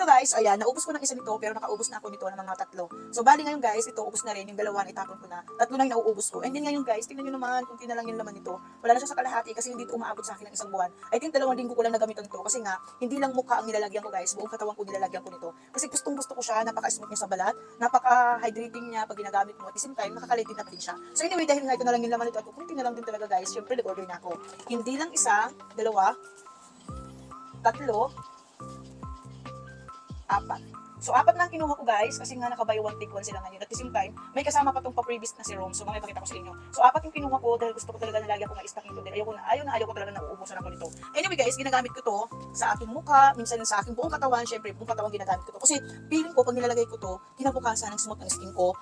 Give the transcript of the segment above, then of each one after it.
guys, ayan, naubos ko ng isa nito, pero nakaubos na ako nito ng mga tatlo. So, bali ngayon guys, ito, ubos na rin. Yung dalawa, itapon ko na. Tatlo na yung nauubos ko. And then ngayon guys, tingnan nyo naman, kung na lang yung laman nito. Wala na siya sa kalahati kasi hindi ito umaabot sa akin ng isang buwan. I think 2 linggo ko lang nagamitan to kasi nga, hindi lang mukha ang nilalagyan ko guys, buong katawan ko nilalagyan ko nito. Kasi gustong gusto ko siya, napaka-smooth niya sa balat, napaka-hydrating niya pag ginagamit mo. At the same time, nakakalitin na din siya. So anyway, dahil nga ito na lang yung laman nito, at kunti na lang din talaga guys, syempre nag-order na ako. Hindi lang isa, dalawa, tatlo, apat. So, 4 na ang kinuha ko guys, kasi nga naka-buy one take one sila ngayon. At the same time, may kasama pa tong pa-previous na serum. So, mamaya pakita ko sa inyo. So, 4 yung kinuha ko dahil gusto ko talaga na lagi ako ma-stock nito. Ayaw ko talaga na uubusan ako nito. Anyway guys, ginagamit ko to sa aking mukha, minsan sa aking buong katawan. Syempre, buong katawan ginagamit ko to. Kasi feeling ko, pag nilalagay ko to, kinabukasan ng smooth ng skin ko.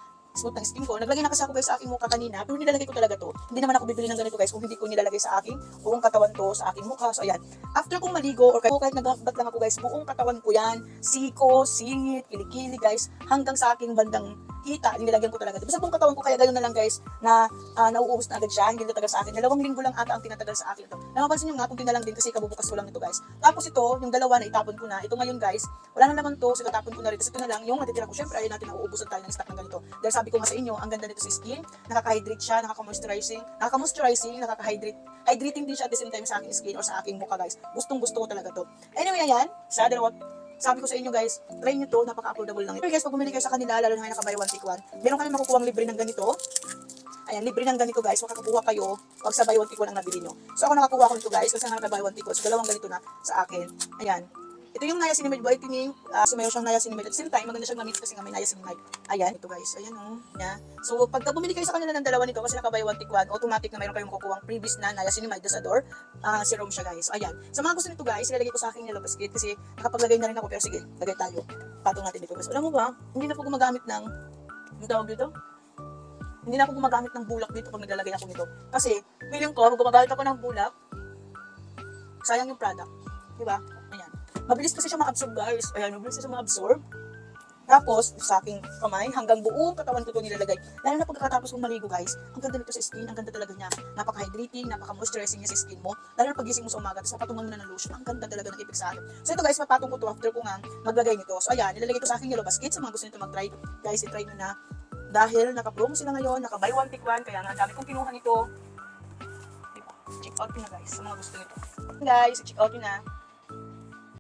Naglagay na kasi ako guys sa aking mukha kanina, pero nilalagay ko talaga to. Hindi naman ako bibili ng ganito guys kung hindi ko nilalagay sa aking buong katawan to, sa aking mukha. So ayan, after kong maligo or kahit naghabat lang ako guys, buong katawan ko yan, siko, singit, kilikili guys, hanggang sa aking bandang hita, nilagyan ko talaga. Sa buong katawan ko, kaya ganoon na lang guys, na nauubos na agad siya, hindi natagal sa akin. 2 linggo lang ata ang tinatagal sa akin ito. Napapansin nyo nga, kung lang din kasi kabubukas ko lang ito guys. Tapos ito, yung dalawa na itapon ko na. Ito ngayon guys, wala na naman to, so tatapon ko na rin. Kasi ito na lang, yung natitira ko, syempre ayaw natin na uubusan tayo ng stock ng ganito. Dahil sabi ko nga sa inyo, ang ganda nito sa skin, nakaka-hydrate siya, nakaka-moisturizing, nakaka-hydrate. Hydrating din siya at the same time sa aking skin or sa aking mukha guys. Gustong gusto ko talaga to. Anyway, ayan, sa dalawa, sabi ko sa inyo guys, try nyo to, napaka-affordable lang ito. Guys, pag bumili kayo sa kanila, lalo na kayo naka-buy one take one, meron kayo makukuha libre ng ganito. Ayan, libre ng ganito guys, makakakuha kayo pag sa buy one take one ang nabili nyo. So ako nakakuha ko nito guys, kasi naka-buy one take one. So 2 ganito na sa akin. Ayan. Ito yung niacinamide whitening, so mayroon siyang niacinamide. At the same time, maganda siyang gamit kasi nga may niacinamide. Ayan, ito guys, ayan o. Yeah. So pagka bumili kayo sa kanila ng 2 nito, kasi naka-buy one take one, automatic na mayroon kayong makukuha ang previous na niacinamide Dosador serum siya guys. Ayan. Sa mga gusto nito guys, ilalagay ko sa aking yellow basket kasi nakapaglagay na rin ako. Pero sige, lagay tayo. Patong natin dito guys. Alam mo ba, hindi na po gumagamit ng, yung tawag dito? Hindi na ako gumagamit ng bulak dito pag naglalagay ako nito. Kasi, feeling ko, pag gumagamit ako ng bulak, sayang yung product. Diba? Ayan. Mabilis kasi siya ma-absorb guys. Ayan, mabilis siya ma-absorb. Tapos, sa aking kamay, hanggang buong katawan ko ito nilalagay. Lalo na pagkatapos kong maligo guys, ang ganda nito sa skin, ang ganda talaga niya. Napaka-hydrating, napaka-moisturizing niya sa skin mo. Lalo na pagising mo sa umaga, tapos patungan mo na ng lotion, ang ganda talaga ng ipig sa akin. So ito guys, mapatong ko to after ko nga maglagay nito. So ayan, nilalagay ito sa aking yellow basket. Sa mga gusto nito mag-try, guys, i-try nyo na. Dahil naka-promo sila ngayon, naka-buy one take one, kaya nga ang dami kong kinuha nito. Diba? Check out nyo na guys, sa mga gusto nito. Guys, check out nyo na.